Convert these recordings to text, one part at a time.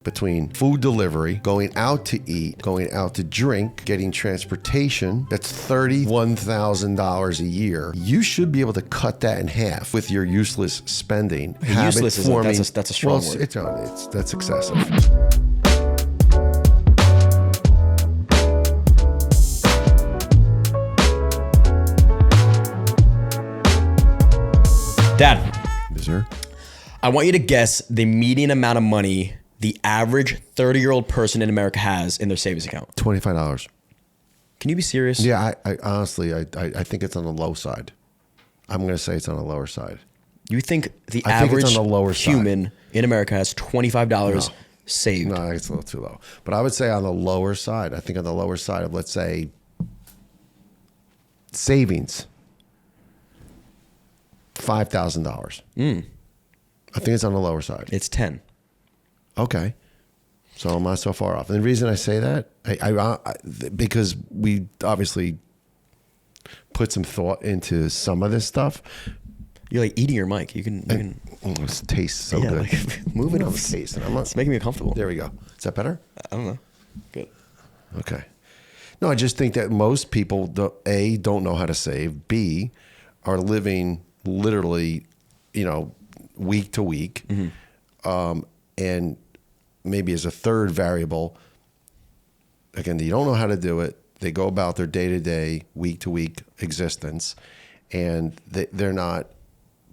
between food delivery, going out to eat, going out to drink, getting transportation. That's $31,000 a year. You should be able to cut that in half with your useless spending. Useless is that's a strong word. That's excessive. Dad. Yes, sir. I want you to guess the median amount of money the average 30-year-old person in America has in their savings account. $25. Can you be serious? Yeah, I honestly, I think it's on the low side. I'm going to say it's on the lower side. You think the average it's on the lower human side. In America has $25 saved? No, it's a little too low. But I would say on the lower side. I think on the lower side of, let's say, savings, $5,000. I think it's on the lower side. It's 10. Okay. So I'm not so far off. And the reason I say that, because we obviously put some thought into some of this stuff. You're like eating your mic. You can it tastes so good. Like, moving on. It's making me uncomfortable. There we go. Is that better? I don't know. Good. Okay. No, I just think that most people, don't know how to save. B, are living literally, week to week. Mm-hmm. And maybe as a third variable, again, they don't know how to do it. They go about their day-to-day, week-to-week existence, and they're not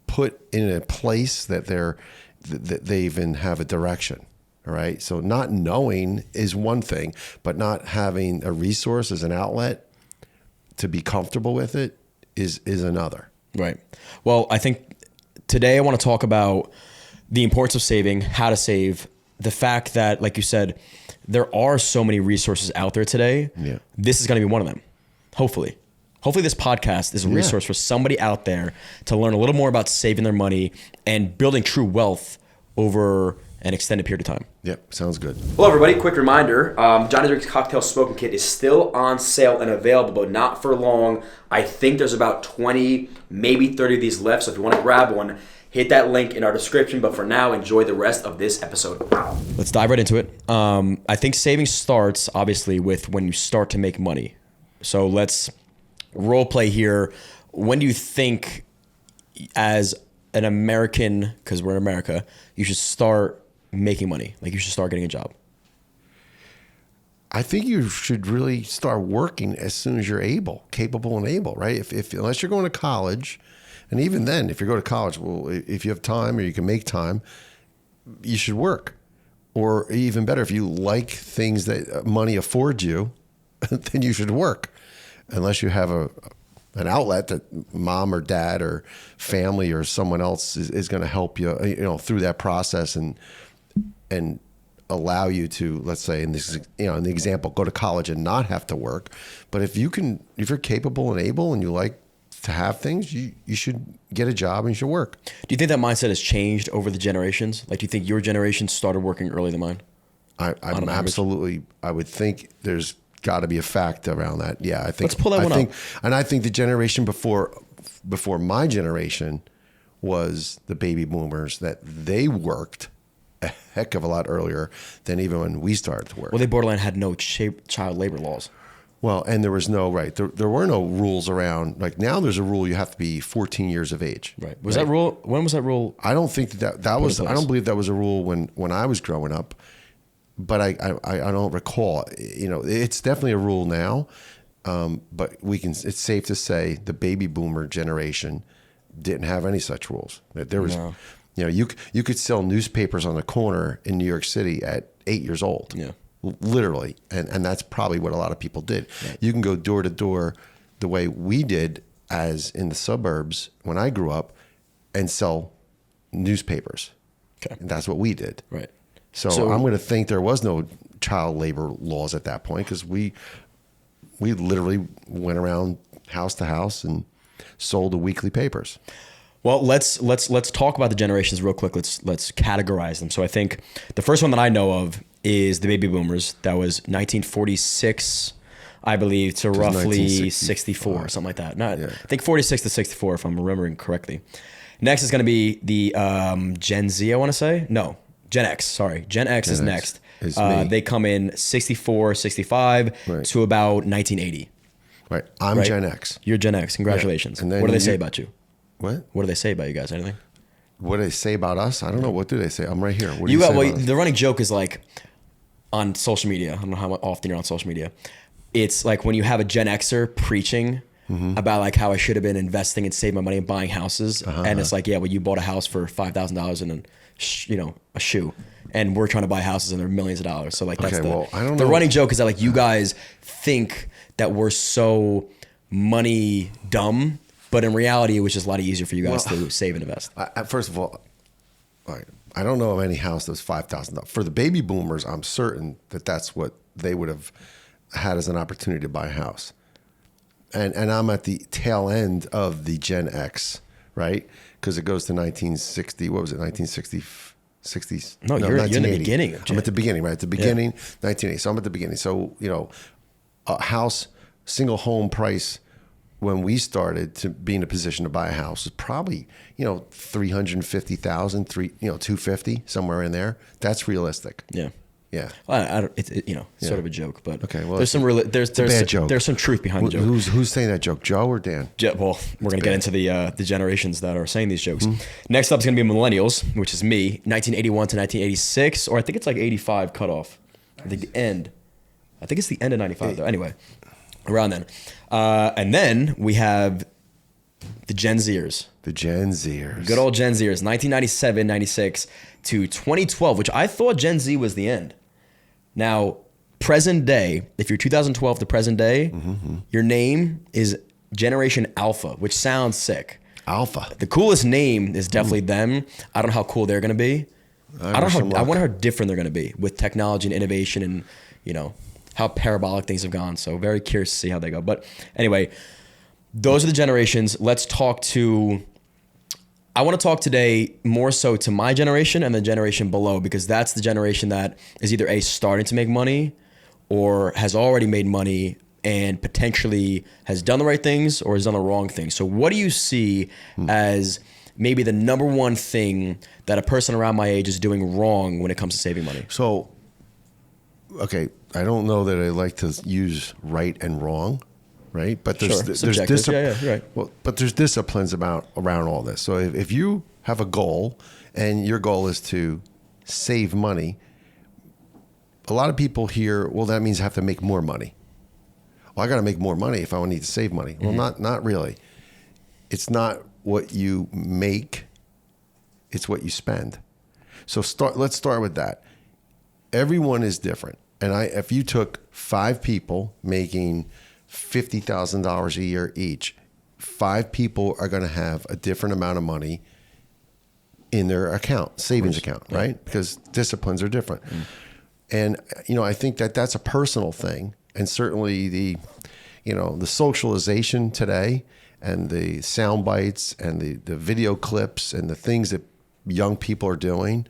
put in a place that they even have a direction. All right. So not knowing is one thing, but not having a resource as an outlet to be comfortable with it is another. Right. Well, I think today I want to talk about the importance of saving, how to save, the fact that, like you said, there are so many resources out there today. Yeah. This is going to be one of them. Hopefully this podcast is a resource for somebody out there to learn a little more about saving their money and building true wealth over an extended period of time. Yep, sounds good. Hello, everybody. Quick reminder, Johnny Drink's Cocktail Smoking Kit is still on sale and available, but not for long. I think there's about 20, maybe 30 of these left, so if you want to grab one, hit that link in our description. But for now, enjoy the rest of this episode. Let's dive right into it. I think saving starts, obviously, with when you start to make money. So let's role play here. When do you think, as an American, because we're in America, you should start making money? Like, you should start getting a job? I think you should really start working as soon as you're capable and able, right? If unless you're going to college, and even then, if you go to college, well, if you have time or you can make time, you should work. Or even better, if you like things that money affords you, then you should work. Unless you have an outlet that mom or dad or family or someone else is going to help you, through that process and allow you to, let's say in this, in the example, go to college and not have to work. But if you're capable and able and you like to have things, you should get a job and you should work. Do you think that mindset has changed over the generations? Like, do you think your generation started working earlier than mine? I'm absolutely. I would think there's got to be a fact around that. Yeah, I think. Let's pull that one up. And I think the generation before my generation was the baby boomers, that they worked a heck of a lot earlier than even when we started to work. Well, they borderline had no child labor laws. Well, and there was no, there were no rules around. Like now there's a rule you have to be 14 years of age. Right. Was that rule, when was that rule? I don't think that was, I don't believe that was a rule when I was growing up, but I don't recall, it's definitely a rule now. But it's safe to say the baby boomer generation didn't have any such rules. There was, you could sell newspapers on the corner in New York City at 8 years old. Yeah. Literally. And that's probably what a lot of people did. Right. You can go door to door the way we did as in the suburbs when I grew up and sell newspapers. Okay. And that's what we did. Right. So I'm going to think there was no child labor laws at that point because we literally went around house to house and sold the weekly papers. Well, let's talk about the generations real quick. Let's categorize them. So I think the first one that I know of is the baby boomers. That was 1946, I believe, to roughly 64, something like that. I think 46 to 64, if I'm remembering correctly. Next is going to be the Gen Z, I want to say. No, Gen X, sorry. Gen X is next. Is me. They come in 64, 65 to about 1980. Right. I'm Gen X. You're Gen X. Congratulations. And then what do they say about you? What? What do they say about you guys? Anything? What do they say about us? I don't know. What do they say? I'm right here. What do you say about us? The running joke is like on social media. I don't know how often you're on social media. It's like when you have a Gen Xer preaching about like how I should have been investing and saving my money and buying houses, and it's like, yeah, well, you bought a house for $5,000 and a shoe, and we're trying to buy houses and they're millions of dollars. So like that's I don't the know. running joke is that like you guys think that we're so money dumb, but in reality, it was just a lot easier for you guys to save and invest. First of all, I don't know of any house that was $5,000. For the baby boomers, I'm certain that that's what they would have had as an opportunity to buy a house. And I'm at the tail end of the Gen X, right? Because it goes to 1960. What was it? 1960. 60s. No, you're in the beginning. I'm at the beginning, right? At the beginning, 1980. So I'm at the beginning. So, a house, single home price when we started to be in a position to buy a house was probably, 350,000, 250, somewhere in there. That's realistic. Yeah. Yeah. Well, it's sort of a joke, but okay, well, there's some bad joke. There's some truth behind the joke. Who's saying that joke, Joe or Dan? Well, we're going to get into the generations that are saying these jokes. Next up is going to be Millennials, which is me, 1981 to 1986, or I think it's like 85 cutoff. I think the end. I think it's the end of 95 though. Anyway, around then. And then we have the Gen Zers. The Gen Zers. Good old Gen Zers, 1997, 96 to 2012, which I thought Gen Z was the end. Now, present day, if you're 2012 to present day, your name is Generation Alpha, which sounds sick. Alpha. The coolest name is definitely them. I don't know how cool they're going to be. I wonder how different they're going to be with technology and innovation and, how parabolic things have gone. So very curious to see how they go. But anyway, those are the generations. I want to talk today more so to my generation and the generation below, because that's the generation that is either starting to make money or has already made money and potentially has done the right things or has done the wrong things. So what do you see as maybe the number one thing that a person around my age is doing wrong when it comes to saving money? So, okay, I don't know that I like to use right and wrong. Right, but there's right. Well, but there's disciplines around all this. So if you have a goal and your goal is to save money, a lot of people hear, well, that means I have to make more money. Well, I got to make more money if I need to save money. Well, not really. It's not what you make; it's what you spend. So let's start with that. Everyone is different, and if you took 5 people making $50,000 a year each, 5 people are going to have a different amount of money in their savings account, right? Because disciplines are different. And, I think that that's a personal thing. And certainly the socialization today and the sound bites and the video clips and the things that young people are doing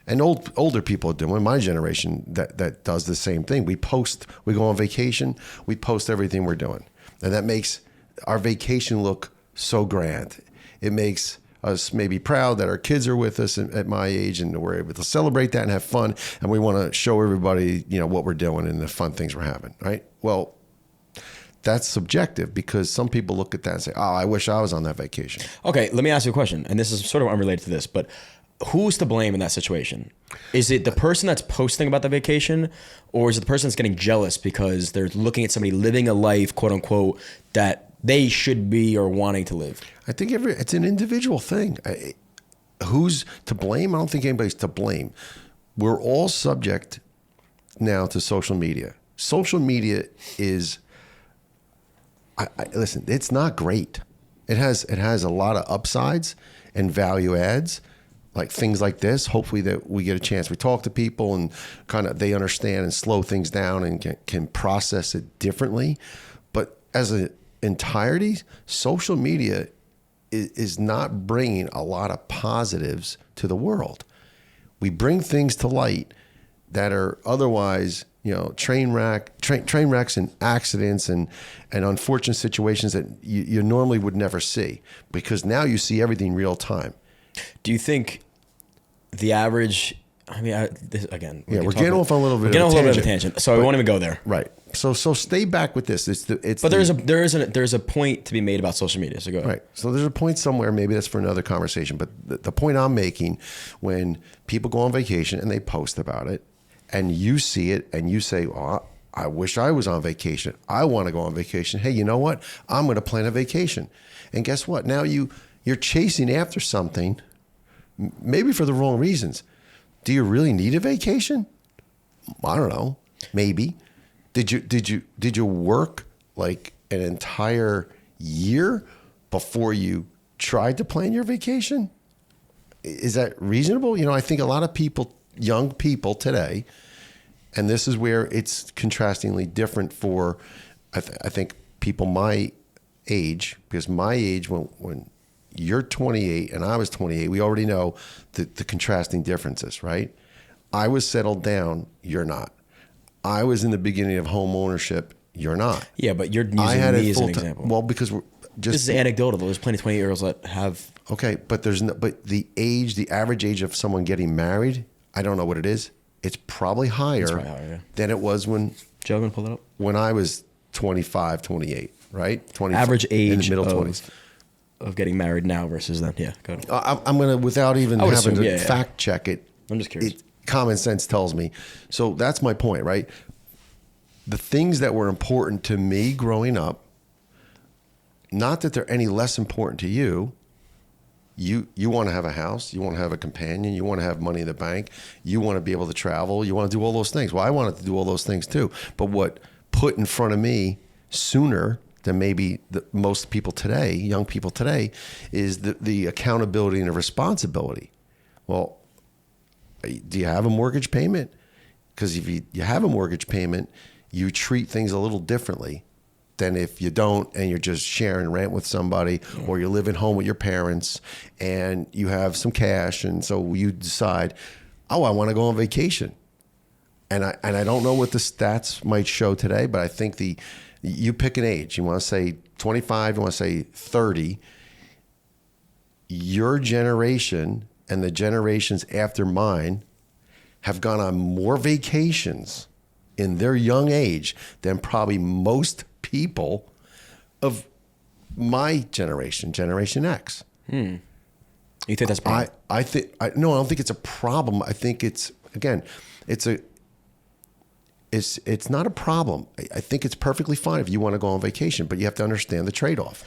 and older people are doing, my generation that does the same thing. We go on vacation, we post everything we're doing. And that makes our vacation look so grand. It makes us maybe proud that our kids are with us at my age and we're able to celebrate that and have fun. And we want to show everybody, what we're doing and the fun things we're having, right? Well, that's subjective because some people look at that and say, oh, I wish I was on that vacation. Okay, let me ask you a question. And this is sort of unrelated to this, but who's to blame in that situation? Is it the person that's posting about the vacation, or is it the person that's getting jealous because they're looking at somebody living a life, quote unquote, that they should be or wanting to live? I think it's an individual thing. Who's to blame? I don't think anybody's to blame. We're all subject now to social media. Social media is, listen, it's not great. It has a lot of upsides and value adds. Like things like this, hopefully that we get a chance. We talk to people and kind of they understand and slow things down and can process it differently. But as an entirety, social media is not bringing a lot of positives to the world. We bring things to light that are otherwise, train wrecks and accidents and unfortunate situations that you normally would never see, because now you see everything real time. Do you think the average Again. We're getting off on a little bit of a tangent. So we won't even go there. Right. So stay back with this. But there's a point to be made about social media. So go ahead. Right. So there's a point somewhere. Maybe that's for another conversation. But the point I'm making, when people go on vacation and they post about it, and you see it and you say, "Oh, I wish I was on vacation. I want to go on vacation." Hey, you know what? I'm going to plan a vacation. And guess what? Now you're chasing after something, maybe for the wrong reasons. Do you really need a vacation? I don't know. Maybe. Did you work like an entire year before you tried to plan your vacation? Is that reasonable? I think a lot of people, young people today, and this is where it's contrastingly different for, I think, people my age, because my age, when you're 28 and I was 28, we already know the contrasting differences, right? I was settled down, you're not. I was in the beginning of home ownership, you're not. Yeah, but you're using me as an example. Well, because we're just... This is anecdotal. There's plenty of 28-year-olds that have... Okay, but but the average age of someone getting married, I don't know what it is. It's probably higher, than it was when... Joe, going to pull it up? When I was 25, 28, right? 25, average age in the middle 20s. Of getting married now versus then. Yeah, go ahead. I'm going to, without even having to fact check it. I'm just curious. Common sense tells me. So that's my point, right? The things that were important to me growing up, not that they're any less important to you. You want to have a house. You want to have a companion. You want to have money in the bank. You want to be able to travel. You want to do all those things. Well, I wanted to do all those things too. But what put in front of me sooner than maybe most people today, young people today, is the accountability and the responsibility. Well, do you have a mortgage payment? Because if you have a mortgage payment, you treat things a little differently than if you don't and you're just sharing rent with somebody, or you live at home with your parents and you have some cash, and so you decide, oh, I want to go on vacation. And I don't know what the stats might show today, but I think you pick an age. You want to say 25, you want to say 30. Your generation and the generations after mine have gone on more vacations in their young age than probably most people of my generation, Generation X. You think that's a problem? No, I don't think it's a problem. I think it's not a problem. I think it's perfectly fine if you want to go on vacation, but you have to understand the trade-off.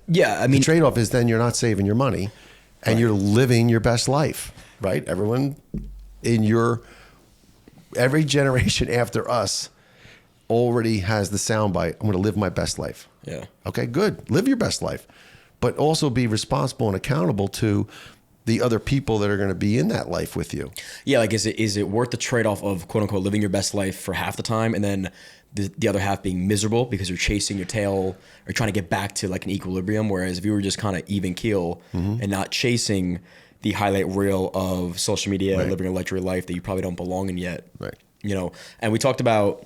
The trade-off is then you're not saving your money and you're living your best life, right? Everyone every generation after us already has the soundbite, I'm going to live my best life. Yeah. Okay, good. Live your best life, but also be responsible and accountable to the other people that are going to be in that life with you. Yeah, like is it worth the trade-off of quote unquote living your best life for half the time and then the other half being miserable because you're chasing your tail or trying to get back to like an equilibrium, whereas if you were just kind of even keel and not chasing the highlight reel of social media, living a luxury life that you probably don't belong in yet. Right. And we talked about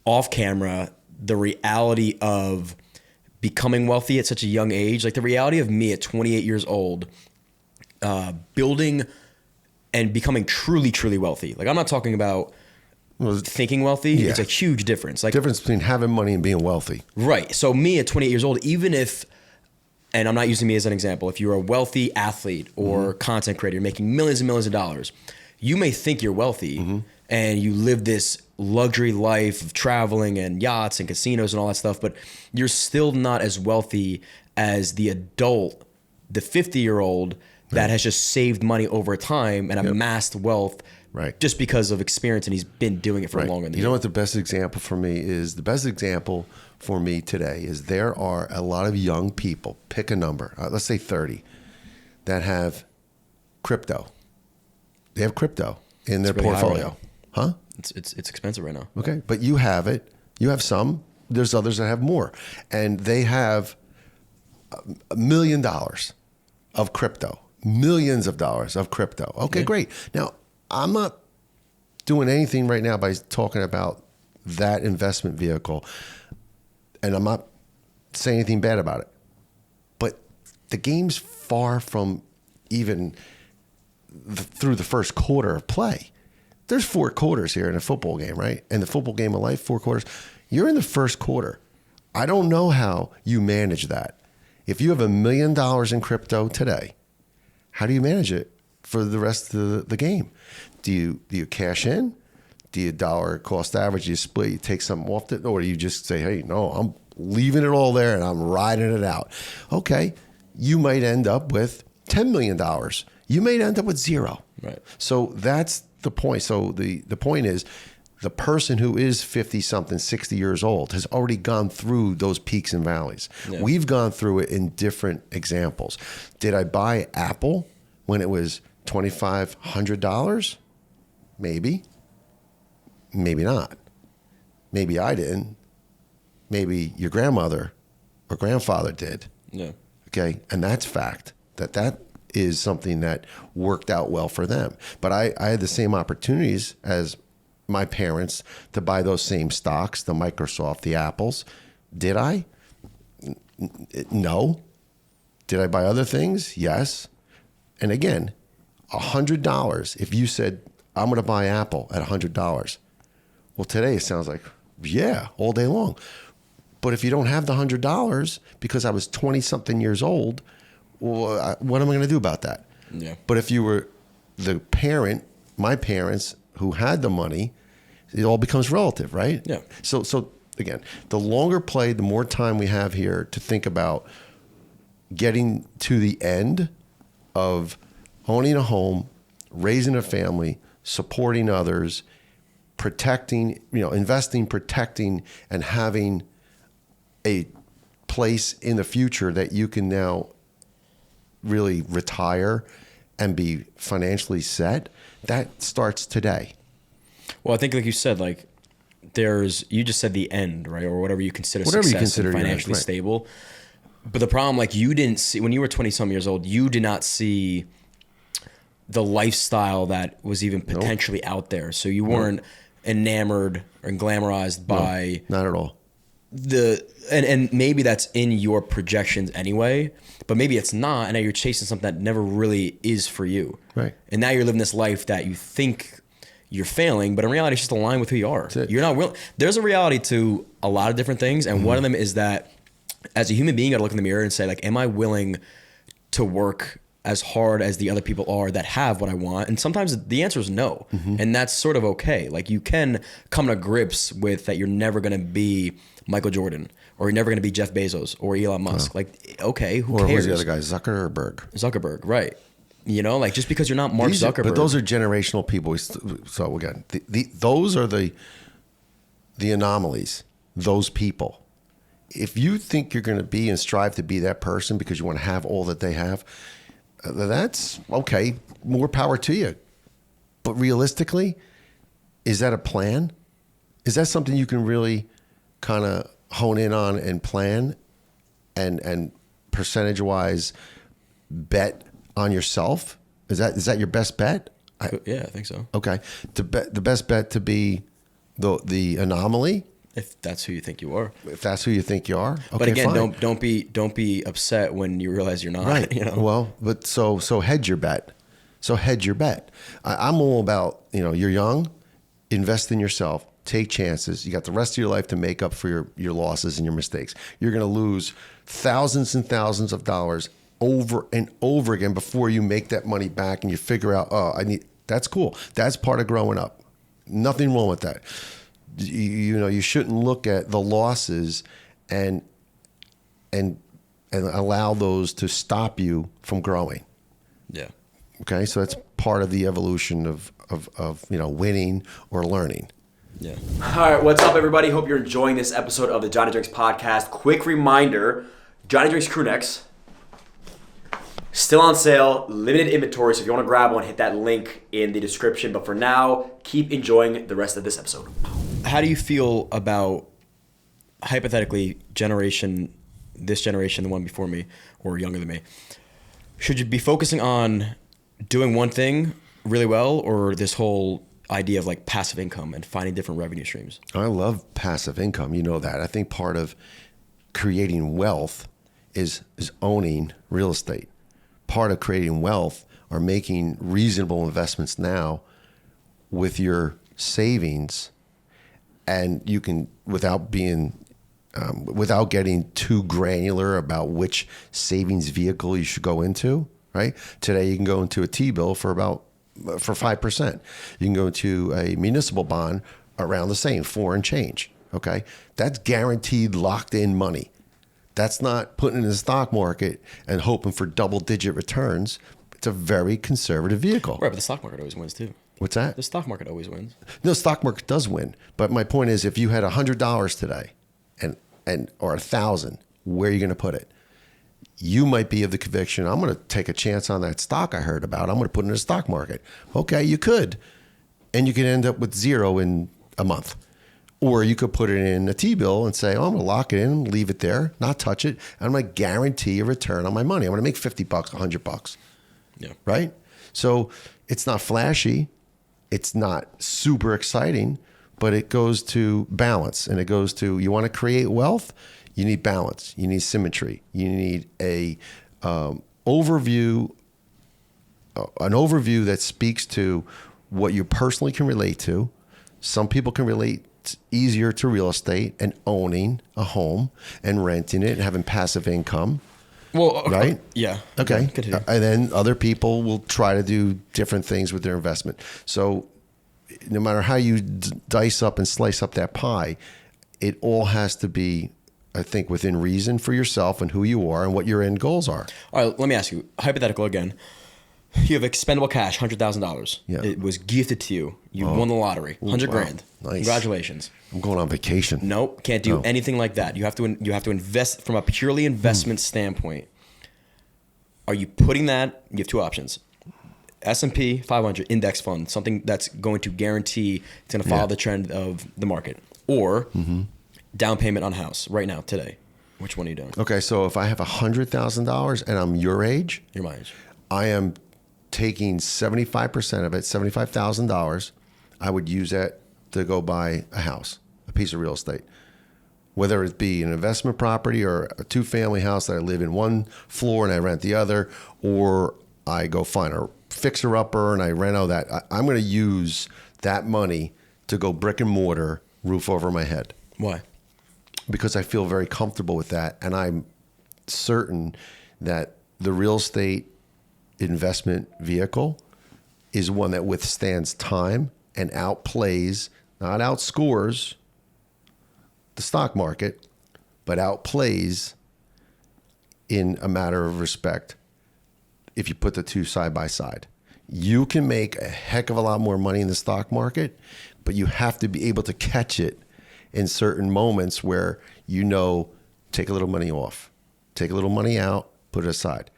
off camera the reality of becoming wealthy at such a young age, like the reality of me at 28 years old, building and becoming truly, truly wealthy. Like I'm not talking about thinking wealthy. Yeah. It's a huge difference. Like difference between having money and being wealthy. Right. So me at 28 years old, even if, and I'm not using me as an example, if you're a wealthy athlete or content creator, you're making millions and millions of dollars, you may think you're wealthy and you live this luxury life of traveling and yachts and casinos and all that stuff, but you're still not as wealthy as the adult, the 50-year-old that has just saved money over time and amassed wealth just because of experience, and he's been doing it for longer than you. Know what the best example for me is? The best example for me today is there are a lot of young people, pick a number, let's say 30, that have crypto. They have crypto in their portfolio. Huh? It's expensive right now. Okay, but you have it. You have some. There's others that have more. And they have $1 million of crypto. Millions of dollars of crypto. Okay, great. Now, I'm not doing anything right now by talking about that investment vehicle, and I'm not saying anything bad about it. But the game's far from even through the first quarter of play. There's 4 quarters here in a football game, right? And the football game of life, 4 quarters. You're in the first quarter. I don't know how you manage that. If you have $1 million in crypto today, how do you manage it for the rest of the game? Do you cash in? Do you dollar cost average? Do you split? You take something off it? Or do you just say, hey, no, I'm leaving it all there and I'm riding it out? Okay, you might end up with $10 million. You may end up with 0. Right. So that's the point. So the point is, the person who is 50-something, 60 years old has already gone through those peaks and valleys. Yeah. We've gone through it in different examples. Did I buy Apple when it was $2,500? Maybe. Maybe not. Maybe I didn't. Maybe your grandmother or grandfather did. Yeah. Okay. And that's fact. That is something that worked out well for them. But I had the same opportunities as my parents to buy those same stocks, the Microsoft, the Apples. Did I? No. Did I buy other things? Yes. And again, $100. If you said, I'm going to buy Apple at $100. Well, today it sounds like, yeah, all day long. But if you don't have the $100 because I was 20-something years old, well, what am I going to do about that? Yeah. But if you were the parent, my parents who had the money, it all becomes relative, right? Yeah. So again, the longer play, the more time we have here to think about getting to the end of owning a home, raising a family, supporting others, protecting, investing, protecting, and having a place in the future that you can now really retire and be financially set. That starts today. Well, I think like you said, you just said the end, right? Or whatever you consider success and financially stable. But the problem, you didn't see, when you were 20-some years old, you did not see the lifestyle that was even potentially out there. So you weren't enamored or glamorized by... No, not at all. And maybe that's in your projections anyway, but maybe it's not, and now you're chasing something that never really is for you. Right. And now you're living this life that you think you're failing, but in reality it's just aligned with who you are. You're not real. There's a reality to a lot of different things, and one of them is that as a human being, you gotta look in the mirror and say, am I willing to work as hard as the other people are that have what I want? And sometimes the answer is no. And that's sort of okay. You can come to grips with that you're never gonna be Michael Jordan, or you're never gonna be Jeff Bezos or Elon Musk. Okay, who cares? Or who's the other guy? Zuckerberg, right. Just because you're not Mark Zuckerberg. But those are generational people. So again, those are the anomalies, those people. If you think you're going to be and strive to be that person because you want to have all that they have, that's okay. More power to you. But realistically, is that a plan? Is that something you can really kind of hone in on and plan and percentage-wise bet on yourself? Is that your best bet? Yeah, I think so. Okay. The best bet to be the anomaly? If that's who you think you are. If that's who you think you are. Okay, but again, fine. don't be upset when you realize you're not. Right. Well, but so hedge your bet. I'm all about, you're young, invest in yourself, take chances. You got the rest of your life to make up for your losses and your mistakes. You're going to lose thousands and thousands of dollars over and over again before you make that money back and you figure out, that's cool. That's part of growing up. Nothing wrong with that. You shouldn't look at the losses and allow those to stop you from growing. Yeah. Okay. So that's part of the evolution of winning or learning. Yeah. All right. What's up, everybody? Hope you're enjoying this episode of the Johnny Drinks podcast. Quick reminder, Johnny Drinks crew necks still on sale, limited inventory. So if you want to grab one, hit that link in the description. But for now, keep enjoying the rest of this episode. How do you feel about, hypothetically, this generation, the one before me, or younger than me? Should you be focusing on doing one thing really well, or this whole idea of passive income and finding different revenue streams? I love passive income. You know that. I think part of creating wealth is owning real estate. Part of creating wealth are making reasonable investments now with your savings, and you can, without getting too granular about which savings vehicle you should go into, right? Today you can go into a T-bill for 5%. You can go into a municipal bond around the same, 4 and change. Okay, that's guaranteed, locked in money. That's not putting it in the stock market and hoping for double-digit returns. It's a very conservative vehicle. Right, but the stock market always wins too. What's that? The stock market always wins. No, stock market does win. But my point is, if you had $100 today, or 1,000, where are you going to put it? You might be of the conviction, I'm going to take a chance on that stock I heard about. I'm going to put it in the stock market. Okay, you could, and you could end up with zero in a month. Or you could put it in a T-bill and say, oh, I'm going to lock it in, leave it there, not touch it. And I'm going to guarantee a return on my money. I'm going to make $50, $100. Yeah. Right? So it's not flashy. It's not super exciting, but it goes to balance. And it goes to, you want to create wealth, you need balance. You need symmetry. You need an overview that speaks to what you personally can relate to. Some people can relate easier to real estate and owning a home and renting it and having passive income. Well, right? Yeah. Okay. Continue. And then other people will try to do different things with their investment. So no matter how you dice up and slice up that pie, it all has to be, I think, within reason for yourself and who you are and what your end goals are. All right, let me ask you, hypothetical again. You have expendable cash, $100,000. Yeah. It was gifted to you. You won the lottery, 100 grand. Nice. Congratulations. I'm going on vacation. Nope, can't do anything like that. You have to invest from a purely investment standpoint. Are you putting that? You have two options. S&P 500 index fund, something that's going to guarantee it's going to follow the trend of the market, or down payment on a house right now today. Which one are you doing? Okay, so if I have $100,000 and I'm your age, You're my age. I am taking 75% of it, $75,000. I would use that to go buy a house, a piece of real estate, whether it be an investment property or a 2-family house that I live in one floor and I rent the other, or I go find a fixer-upper and I reno that. I'm going to use that money to go brick and mortar, roof over my head. Why? Because I feel very comfortable with that, and I'm certain that the real estate investment vehicle is one that withstands time and outplays, not outscores the stock market, but outplays in a matter of respect if you put the two side by side. You can make a heck of a lot more money in the stock market, but you have to be able to catch it in certain moments where take a little money off, take a little money out, put it aside.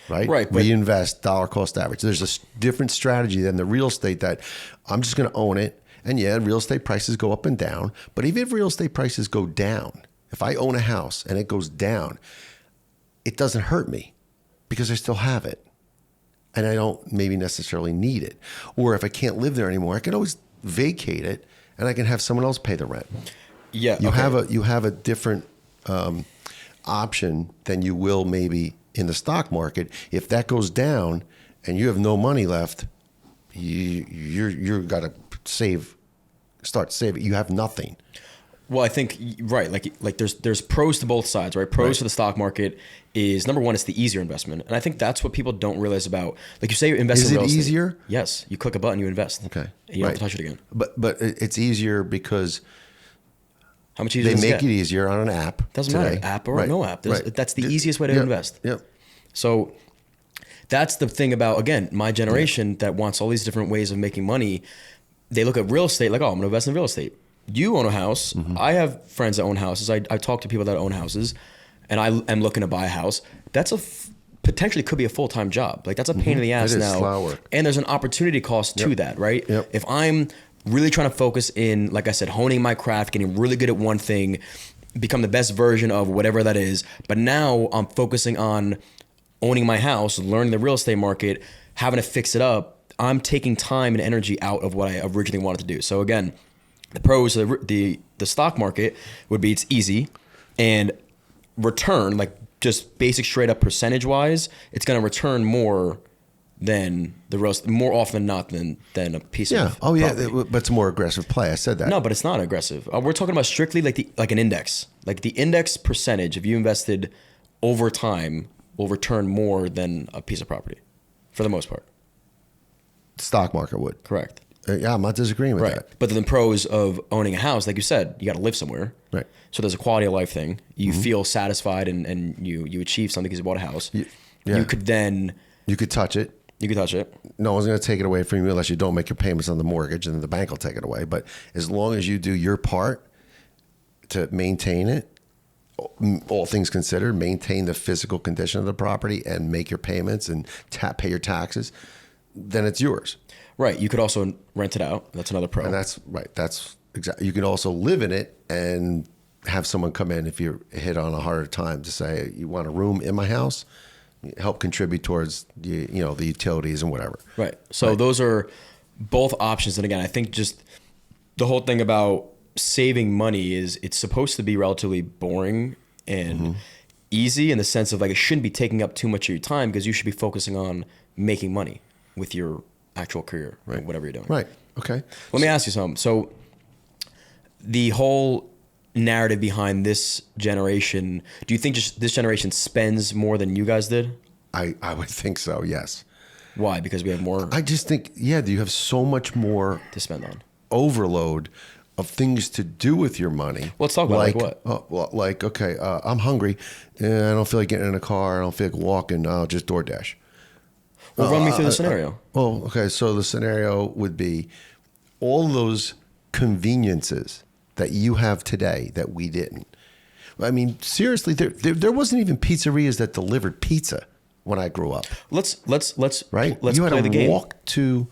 Right? Reinvest, dollar cost average. There's a different strategy than the real estate that I'm just going to own it. And yeah, real estate prices go up and down. But even if real estate prices go down, if I own a house and it goes down, it doesn't hurt me because I still have it. And I don't maybe necessarily need it. Or if I can't live there anymore, I can always vacate it and I can have someone else pay the rent. Yeah. You have a different option than you will maybe in the stock market. If that goes down and you have no money left, you're got to start saving. You have nothing. Well, I think like there's pros to both sides, right? Pros to the stock market is, number one, it's the easier investment, and I think that's what people don't realize about. Like you say, you invest in real estate. Is it easier? Yes, you click a button, you invest. Okay, and you don't have to touch it again. But it's easier because how much easier they make it easier on an app. Doesn't today. matter, app or no app. That's the easiest way to invest. Yep. So that's the thing about, again, my generation that wants all these different ways of making money. They look at real estate like, oh, I'm going to invest in real estate. You own a house. Mm-hmm. I have friends that own houses. I talk to people that own houses, and I am looking to buy a house. That's potentially could be a full-time job. Like that's a pain in the ass now. Slow work. And there's an opportunity cost to that, right? Yep. If I'm really trying to focus in, like I said, honing my craft, getting really good at one thing, become the best version of whatever that is. But now I'm focusing on owning my house, learning the real estate market, having to fix it up. I'm taking time and energy out of what I originally wanted to do. So again, the pros of the stock market would be it's easy, and return, like just basic straight up percentage wise, it's going to return more than the roast, more often than not than a piece of property. But it's a more aggressive play. I said that. No, but it's not aggressive. We're talking about strictly like an index. Like the index percentage, if you invested over time, will return more than a piece of property, for the most part. Stock market would. Correct. Yeah, I'm not disagreeing with that. But the pros of owning a house, like you said, you got to live somewhere. Right. So there's a quality of life thing. You feel satisfied and you achieve something because you bought a house. Yeah. You could then... You could touch it. You could touch it. No one's going to take it away from you unless you don't make your payments on the mortgage, and then the bank will take it away. But as long as you do your part to maintain it, all things considered, maintain the physical condition of the property and make your payments and pay your taxes, then it's yours. Right. You could also rent it out. That's another pro. And that's right. That's exactly. You can also live in it and have someone come in if you hit on a harder time to say, you want a room in my house, help contribute towards the utilities and whatever. Right. So those are both options. And again, I think just the whole thing about saving money is it's supposed to be relatively boring and easy in the sense of like it shouldn't be taking up too much of your time because you should be focusing on making money with your actual career or whatever you're doing. Right. Okay. Let me ask you something. So the whole narrative behind this generation, do you think just this generation spends more than you guys did? I would think so, yes. Why? Because we have more I just think, you have so much more to spend on. overload of things to do with your money. Well, let's talk about like what? Okay, I'm hungry and I don't feel like getting in a car. I don't feel like walking. I'll just DoorDash. Well, run me through the scenario. Okay. So the scenario would be all those conveniences that you have today that we didn't. I mean, seriously, there wasn't even pizzerias that delivered pizza when I grew up. Let's Right? Let's you had play to the game. walk to.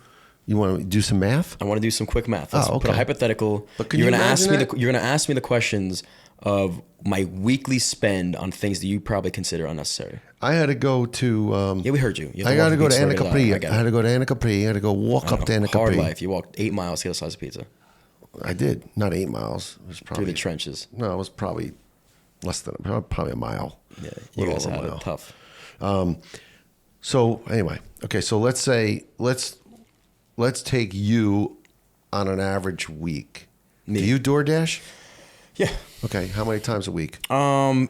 You want to do some math? I want to do some quick math. Let's put a hypothetical. But can you're you gonna ask me imagine you're gonna ask me the questions of my weekly spend on things that you probably consider unnecessary. I had to go to. Yeah, we heard you. I got to go to Anna Capri. I I had to go to Anna Capri. I had to go walk up to Anna Hard Capri. life. You walked 8 miles to get a slice of pizza I did. Not 8 miles. It was probably through the trenches. No, it was probably less than probably a mile. Yeah, you Little guys over a had mile. it tough. So anyway, okay. So let's say let's take you on an average week. Me. Do you DoorDash? Yeah. Okay. How many times a week? You're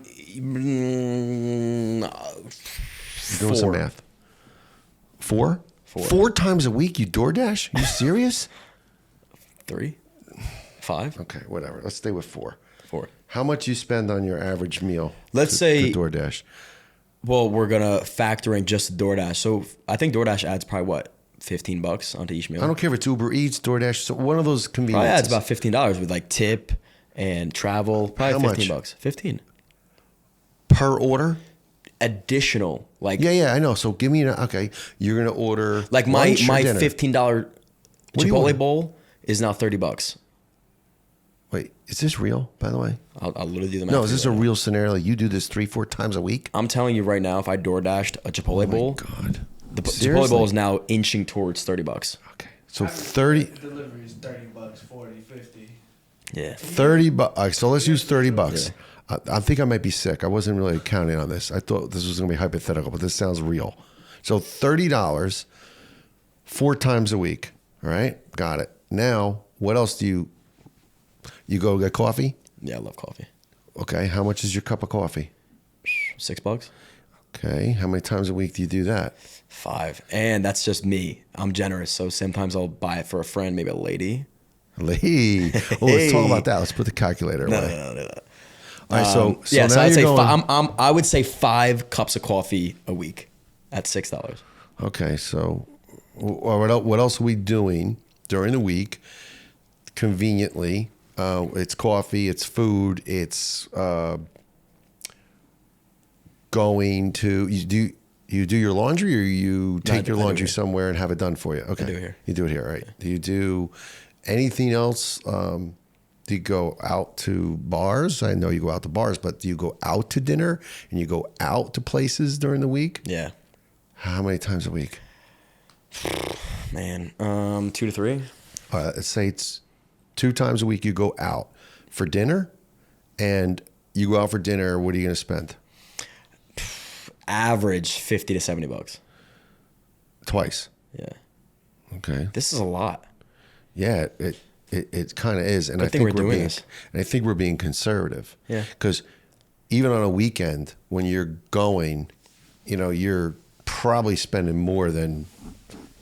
Doing some math. Four? 4 times a week you DoorDash? You serious? 3, 5. Okay, whatever. Let's stay with 4. 4. How much you spend on your average meal? Let's say to DoorDash. Well, we're gonna factor in just DoorDash. So I think DoorDash adds probably what, $15 onto each meal. I don't care if it's Uber Eats, DoorDash. So one of those Probably conveniences. adds about $15 with like tip and travel. Probably How much? $15. 15. Per order. Additional, like Yeah, I know. So give me okay. You're gonna order like my lunch or dinner? $15 do you Chipotle order? bowl is now $30. Wait, is this real? By the way, I'll literally do the math. no. for Is you this a right now. real scenario? You do this 3-4 times a week? I'm telling you right now, if I DoorDashed a Chipotle bowl, God, the Chipotle Seriously? bowl is now inching towards $30. Okay, so 30 Delivery is $30, 40, 50. Yeah. 30 bucks. So let's use 30 bucks. I think I might be sick. I wasn't really counting on this. I thought this was going to be hypothetical, but this sounds real. So $30, 4 times a week. All right, got it. Now, what else do you go get coffee? Yeah, I love coffee. Okay, how much is your cup of coffee? $6. Okay, how many times a week do you do that? 5. And that's just me. I'm generous. So sometimes I'll buy it for a friend, maybe a lady. Hey, let's talk about that. Let's put the calculator away. No. All right, so So now I'd you're say going, I would say 5 cups of coffee a week at $6. okay, so what else are we doing during the week? Conveniently, it's coffee, it's food, it's going to you do your laundry, or you take your I do laundry here. somewhere and have it done for you? Okay, do it here. You do it here, right? Do you do anything else? Do you go out to bars? I know you go out to bars, but do you go out to dinner and you go out to places during the week? Yeah. How many times a week? Man, 2 to 3. Let's say it's 2 times a week you go out for dinner, and you go out for dinner. What are you going to spend? Average $50 to $70. Twice. Yeah. Okay. This is a lot. Yeah, it kind of is, and Good I thing think we're we're doing being, this. and I think we're being conservative. Yeah. Because even on a weekend when you're going, you're probably spending more than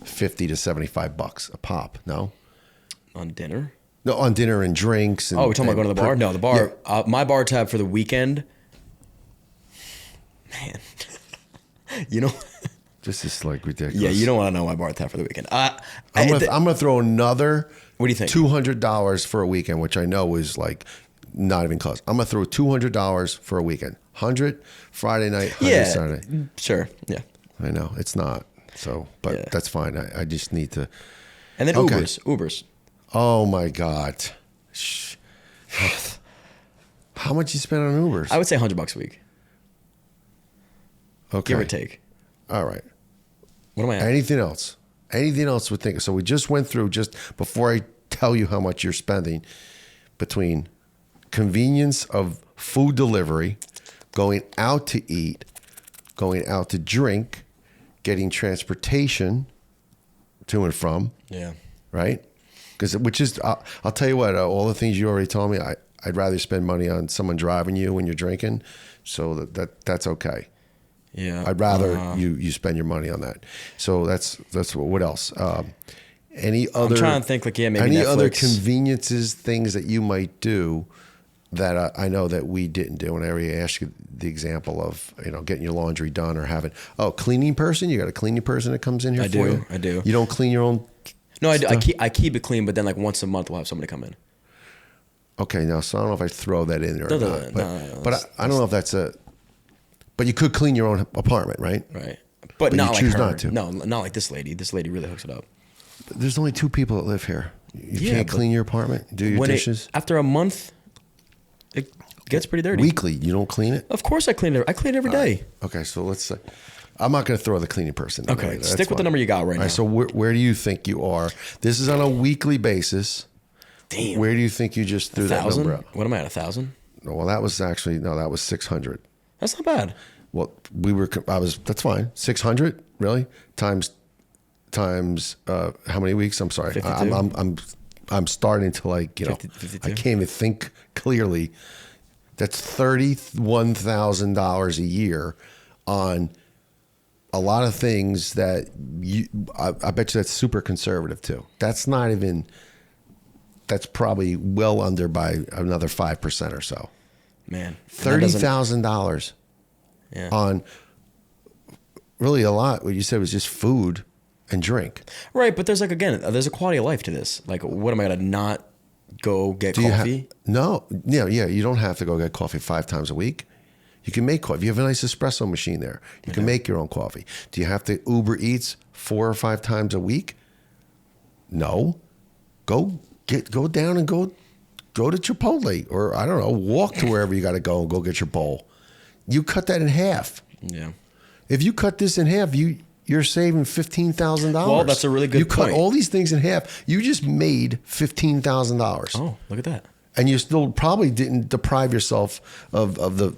$50 to $75 a pop. No. On dinner? No, on dinner and drinks. And, Oh, we're talking about going to the bar? No, the bar. Yeah. My bar tab for the weekend. Man, This is like ridiculous. Yeah, you don't want to know my bar tab for the weekend. I'm gonna throw another. What do you think? $200 for a weekend, which I know is like not even close. I'm gonna throw $200 for a weekend. 100 Friday night, 100 Saturday. Sure. Yeah. I know it's not. So, but Yeah. that's fine. I just need to. And then Okay. Ubers. Oh my God. How much you spend on Ubers? I would say $100 a week, Okay. give or take. All right. What am I at? Anything else? Anything else would think? So we just went through, just before I tell you how much you're spending, between convenience of food delivery, going out to eat, going out to drink, getting transportation to and from, Yeah. right? Which is, I'll tell you what, all the things you already told me, I'd rather spend money on someone driving you when you're drinking, so that's okay. Yeah. I'd rather you spend your money on that. So that's what else? Any other? I'm trying to think maybe any Netflix. other conveniences, things that you might do that I know that we didn't do. And I already asked you the example of getting your laundry done or having cleaning person. You got a cleaning person that comes in here for you. I do. You don't clean your own. No, I do. stuff? I keep it clean, but then once a month we'll have somebody come in. Okay, now so I don't know if I throw that in there or No, not, no, but I don't know if that's a. But you could clean your own apartment, right? Right. But you not like choose her. not to. No, not like this lady. This lady really hooks it up. There's only 2 people that live here. You Yeah, can't but clean your apartment, do your dishes After a month, it gets pretty dirty. weekly. You don't clean it. Of course I clean it. I clean it every day. Okay, so let's say I'm not going to throw the cleaning person in Okay, there. That's stick with the fine. number you got right All now. right, so where do you think you are? This is on a weekly basis. Damn. Where do you think you just threw that 1,000? number out? What am I at? 1,000? No, well, that was 600. That's not bad. Well, that's fine. 600 really times how many weeks? I'm sorry. 52. I'm starting to 52. I can't even think clearly. That's $31,000 a year on a lot of things that I bet you that's super conservative too. That's probably well under by another 5% or so. Man. $30,000 Yeah. on really a lot. What you said was just food and drink. Right, but there's there's a quality of life to this. What am I going to not go get coffee? No. Yeah. You don't have to go get coffee 5 times a week. You can make coffee. You have a nice espresso machine there. You can make your own coffee. Do you have to Uber Eats 4 or 5 times a week? No. Go down and go to Chipotle, or I don't know, walk to wherever you got to go and go get your bowl. You cut that in half. Yeah. If you cut this in half, you're saving $15,000. Well, that's a really good You point. cut all these things in half. You just made $15,000. Oh, look at that. And you still probably didn't deprive yourself of the.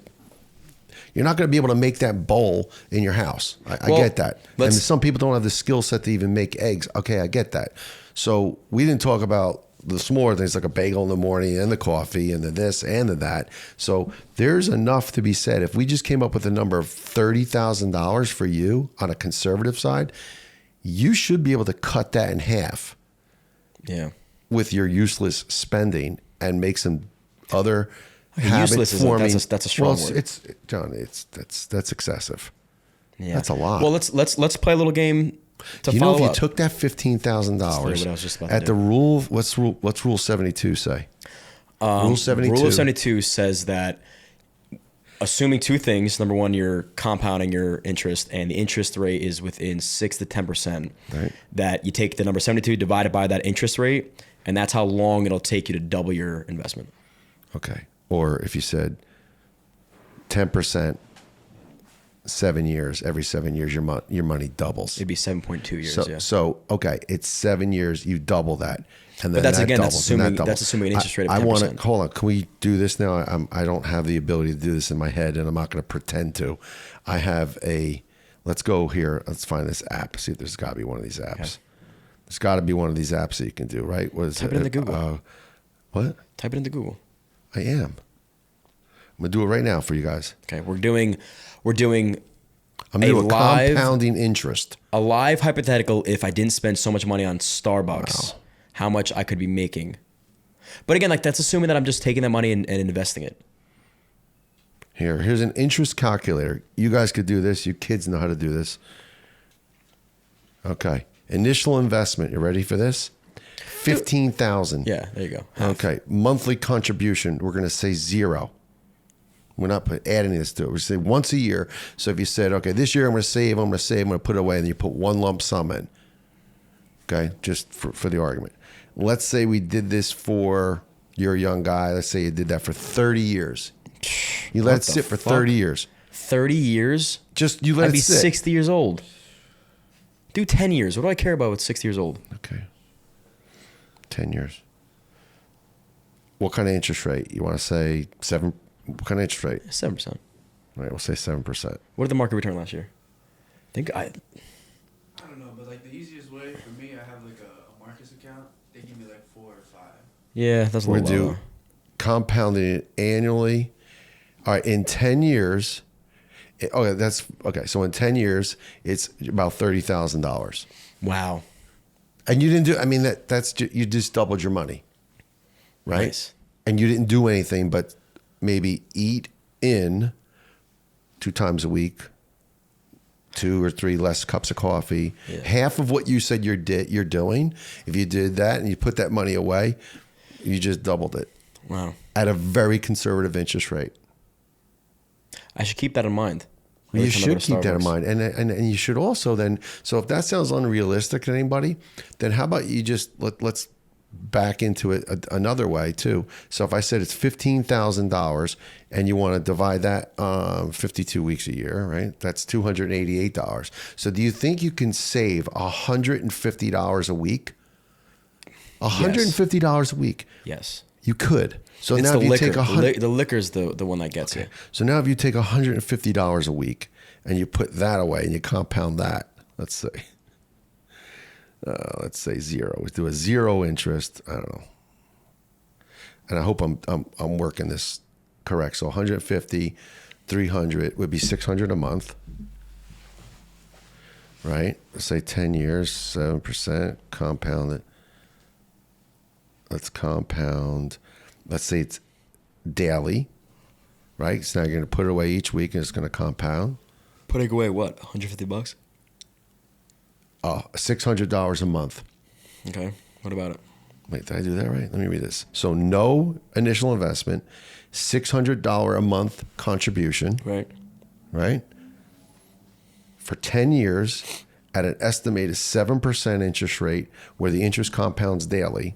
You're not going to be able to make that bowl in your house. I get that. And some people don't have the skill set to even make eggs. Okay, I get that. So we didn't talk about the smaller things like a bagel in the morning and the coffee and the this and the that. So there's enough to be said. If we just came up with a number of $30,000 for you on a conservative side, you should be able to cut that in half. Yeah. With your useless spending and make some other Useless is habit-forming. that's a strong word. It's John. That's excessive. Yeah. That's a lot. Well, let's play a little game to You know, follow if you up. took that $15,000 That's what I was just about to at do. the rule, what's rule 72 say? Rule 72. Rule of 72 says that assuming 2 things. Number one, you're compounding your interest, and the interest rate is within 6 to 10%. Right. That you take the number 72 divided by that interest rate, and that's how long it'll take you to double your investment. Okay. Or if you said 10%, 7 years, every 7 years your money doubles. It'd be 7.2 years. So, yeah. so okay, it's 7 years, you double that. And then But that's that again, that's doubles, and that assuming doubles. that's assuming an interest rate of 10%. I want to hold on. Can we do this now? I don't have the ability to do this in my head, and I'm not going to pretend to. I have a Let's go here. Let's find this app. See if there's got to be one of these apps. Okay. There's got to be one of these apps that you can do, right? What is Type it into Google. What? Type it into Google. I am. I'm gonna do it right now for you guys. Okay, we're doing. I'm doing a compounding interest. A live hypothetical. If I didn't spend so much money on Starbucks, how much I could be making. But again, like that's assuming that I'm just taking that money and investing it. Here's an interest calculator. You guys could do this. You kids know how to do this. Okay. Initial investment. You ready for this? 15,000. Yeah, there you go. Half. Okay. Monthly contribution. We're going to say 0. We're not adding this to it. We say once a year. So if you said, okay, this year I'm going to save, I'm going to put it away, and you put one lump sum in. Okay. Just for the argument. Let's say we did this for, you're a young guy. Let's say you did that for 30 years. You let it sit for 30 years. 30 years? Just you let I'd it sit. I'd be 60 years old. Do 10 years. What do I care about with 60 years old? Okay. 10 years. What kind of interest rate? You want to say 7? What kind of interest rate? 7%. All right, we'll say 7%. What did the market return last year? I don't know, but like the easiest way for me, I have like a Marcus account. They give me like 4 or 5. Yeah, that's a We're little going to do compounding it annually. All right, in 10 years, so in 10 years, it's about $30,000. Wow. And you didn't do, I mean, you just doubled your money, right? Nice. And you didn't do anything but maybe eat in 2 times a week, 2 or 3 less cups of coffee. Yeah. Half of what you said you're doing, if you did that and you put that money away, you just doubled it. Wow. At a very conservative interest rate. I should keep that in mind. You should keep that in mind. And you should also then, so if that sounds unrealistic to anybody, then how about you just, let's back into it another way too. So if I said it's $15,000 and you want to divide that 52 weeks a year, right? That's $288. So do you think you can save $150 a week? $150 a week? Yes. You could. So it's now if you take the liquor's the one that gets you. So now if you take $150 a week and you put that away and you compound that, let's say 0. We do a 0 interest. I don't know. And I hope I'm working this correct. So 150, 300 would be 600 a month. Right? Let's say 10 years, 7%, compound it. Let's compound. Let's say it's daily, right? So now you're going to put it away each week and it's going to compound. Putting away what? $150? $600 a month. Okay. What about it? Wait, did I do that right? Let me read this. So no initial investment, $600 a month contribution. Right. Right? For 10 years at an estimated 7% interest rate where the interest compounds daily.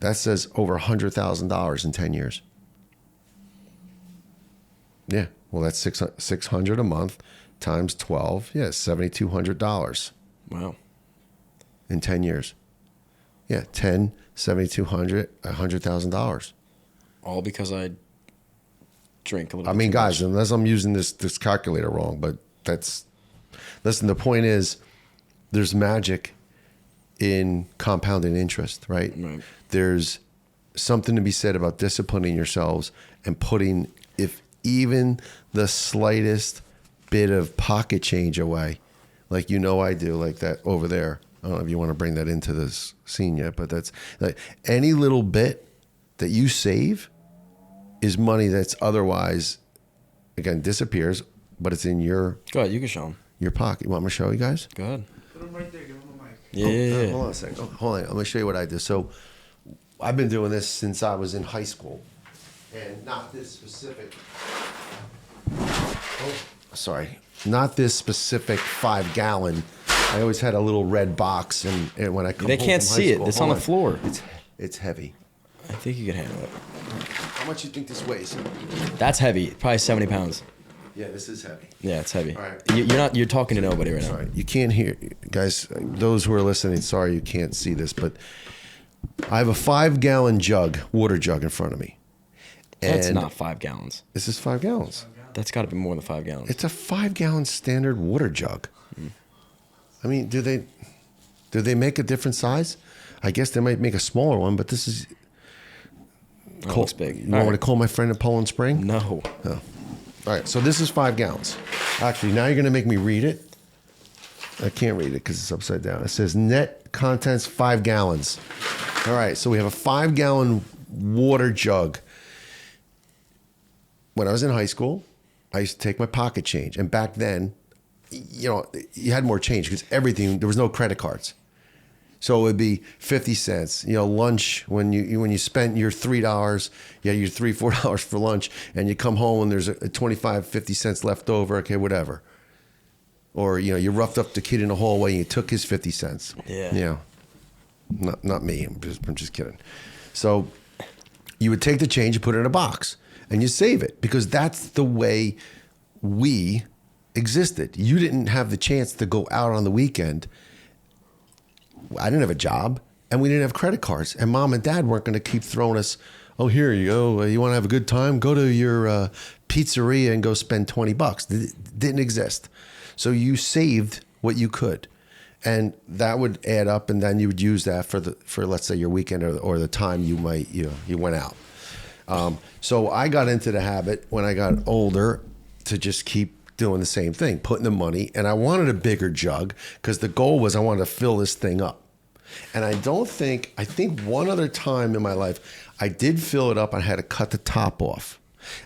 That says over $100,000 in 10 years. Yeah. Well, that's $600 a month times 12. Yeah, $7,200. Wow. In 10 years. Yeah, 10, $7,200, $100,000. All because I drink a little bit. I mean, guys, unless I'm using this calculator wrong, but listen, the point is there's magic in compounding interest, right? Right. There's something to be said about disciplining yourselves and putting, if even the slightest bit of pocket change away, like I do, like that over there. I don't know if you want to bring that into this scene yet, but that's like any little bit that you save is money that's otherwise, again, disappears, but it's in your... Go ahead, you can show them. Your pocket. You want me to show you guys? Go ahead. Put them right there, give them a mic. Yeah. Hold on a second. Hold on. Let me show you what I do. So I've been doing this since I was in high school. And not this specific... Not this specific 5-gallon. I always had a little red box, and when I come They home can't from see high it. school, It's hold on the floor. It's heavy. I think you can handle it. How much you think this weighs? That's heavy. Probably 70 pounds. Yeah, this is heavy. Yeah, it's heavy. All right. You're talking to nobody right now. Sorry, you can't hear, guys. Those who are listening, sorry you can't see this, but I have a 5-gallon water jug in front of me. That's And not 5 gallons. This is 5 gallons. That's got to be more than 5 gallons. It's a 5-gallon standard water jug. I mean, do they make a different size? I guess they might make a smaller one, but this is. That looks big. You want me to call my friend at Poland Spring? No. Oh. All right, so this is 5 gallons. Actually, now you're going to make me read it. I can't read it because it's upside down. It says net contents 5 gallons. All right, so we have a 5-gallon water jug. When I was in high school, I used to take my pocket change. And back then, you know, you had more change because everything, there was no credit cards. So it would be 50 cents, you know, lunch when you spent your $3, you had your $3, $4 for lunch, and you come home and there's a 25, 50 cents left over, okay, whatever. Or, you know, you roughed up the kid in the hallway and you took his 50 cents. Yeah. You know, not me, I'm just kidding. So you would take the change and put it in a box and you save it because that's the way we existed. You didn't have the chance to go out on the weekend. I didn't have a job and we didn't have credit cards and mom and dad weren't going to keep throwing us, oh, here you go. You want to have a good time? Go to your pizzeria and go spend $20. It didn't exist. So you saved what you could and that would add up and then you would use that for let's say your weekend or the time you went out. So I got into the habit when I got older to just keep doing the same thing, putting the money, and I wanted a bigger jug because the goal was I wanted to fill this thing up. And I think one other time in my life, I did fill it up. I had to cut the top off.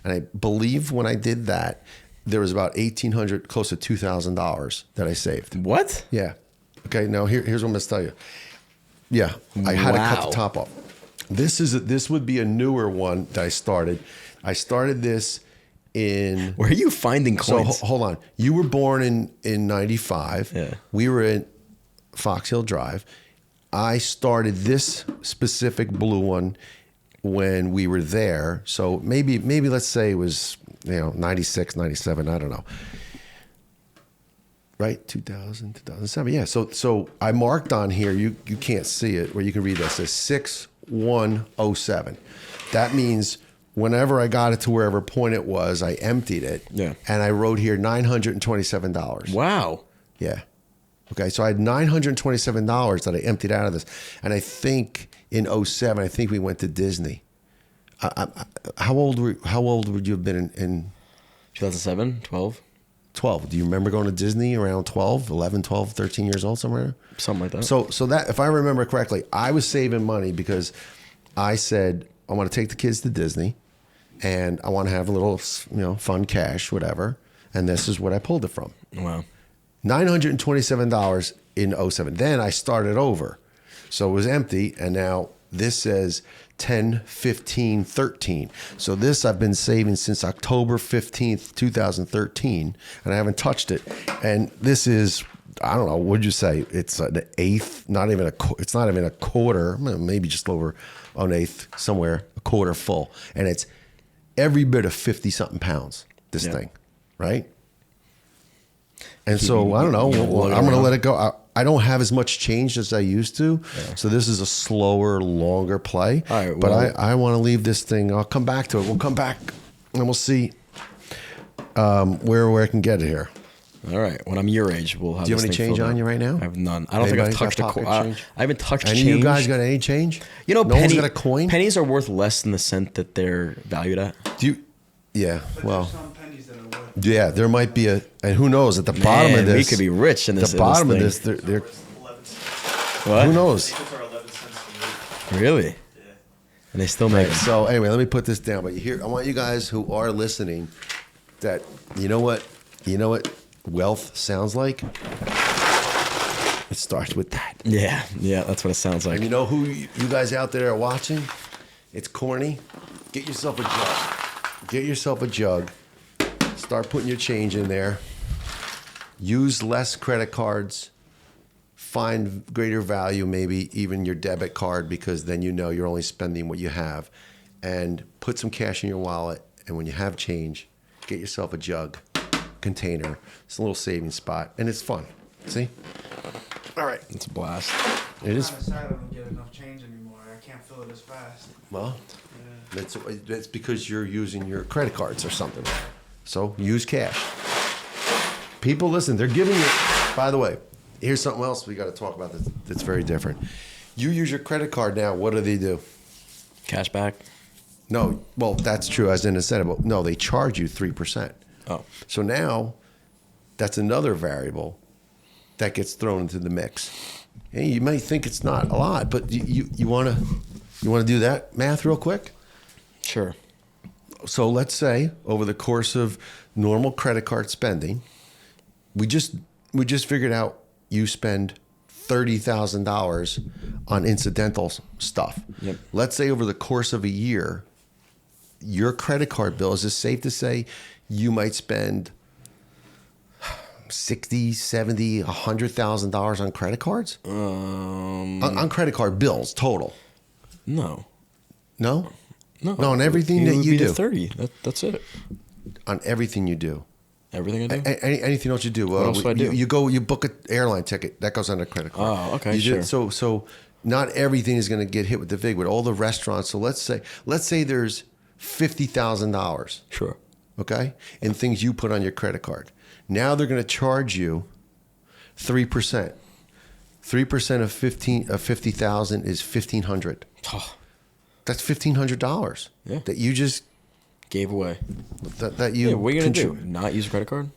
And I believe when I did that, there was about $1,800, close to $2,000 that I saved. What? Yeah. Okay, now here's what I'm going to tell you. Yeah, I had to cut the top off. This would be a newer one that I started. I started this in... Where are you finding coins? So hold on. You were born in 95. Yeah. We were in Fox Hill Drive. I started this specific blue one when we were there. So maybe let's say it was 96, 97, I don't know. Right? 2000, 2007. Yeah. So I marked on here, you can't see it, where you can read that. It says 6107. That means whenever I got it to wherever point it was, I emptied it. Yeah. And I wrote here $927. Wow. Yeah. Okay. So I had $927 that I emptied out of this. And I think in 07, I think we went to Disney. How old would you have been in 2007, 12? 12. Do you remember going to Disney around 12, 11, 12, 13 years old, somewhere? Something like that. So that, if I remember correctly, I was saving money because I said, I want to take the kids to Disney and I want to have a little, fun cash, whatever. And this is what I pulled it from. Wow. $927 in 07. Then I started over. So it was empty. And now this says 10, 15, 13. So this I've been saving since October 15th, 2013. And I haven't touched it. And this is, I don't know, what'd you say? It's an eighth, it's not even a quarter, maybe just over an eighth, somewhere, a quarter full. And it's every bit of 50 something pounds, this thing, right? And so, I don't know, I'm going to let it go. I don't have as much change as I used to. Yeah. So this is a slower, longer play. All right, but I want to leave this thing. I'll come back to it. We'll come back and we'll see where I can get it here. All right. When I'm your age, we'll have. Do you have any change on you right now? I have none. I don't think I've touched I haven't touched change. Any of you guys got any change? No one's got a coin? Pennies are worth less than the cent that they're valued at. Yeah, but well. there's some pennies that are worth. Yeah, there might be and who knows, at the bottom of this. We could be rich in this. The bottom of this, they're what? Who knows? Really? Yeah. And they still make it. So anyway, let me put this down. But I want you guys who are listening that, you know what wealth sounds like? It starts with that. Yeah, that's what it sounds like. And you know who you guys out there are watching? It's corny. Get yourself a jug. Start putting your change in there. Use less credit cards. Find greater value, maybe even your debit card, because then you're only spending what you have. And put some cash in your wallet. And when you have change, get yourself a jug, container. It's a little saving spot. And it's fun. See? All right. It's a blast. It is. I'm sad I don't get enough change anymore. I can't fill it as fast. Well, that's because you're using your credit cards or something. So use cash. People, listen, they're giving you, by the way, here's something else we got to talk about that's very different. You use your credit card now, what do? Cash back. No, well, that's true as an incentive. But no, they charge you 3%. Oh. So now that's another variable that gets thrown into the mix. And you may think it's not a lot, but you want to do that math real quick? Sure. So let's say over the course of normal credit card spending, we just figured out you spend $30,000 on incidental stuff. Yep. Let's say over the course of a year, your credit card bill, is it safe to say you might spend $60,000, $70,000, $100,000 on credit cards? On credit card bills total. No. No? No. No, on everything It that would you be do. the 30. That's it. On everything you do. Everything I do. Anything else you do? What else do I do? You book an airline ticket that goes on a credit card. Oh, okay, sure. So not everything is going to get hit with the VIG, but all the restaurants. So let's say there's $50,000. Sure. Okay, in things you put on your credit card. Now they're going to charge you 3%. 3% of 50,000 is $1,500. Oh, That's $1,500. Yeah. That you just gave away. that you. Yeah, what are you going to do? Not use a credit card?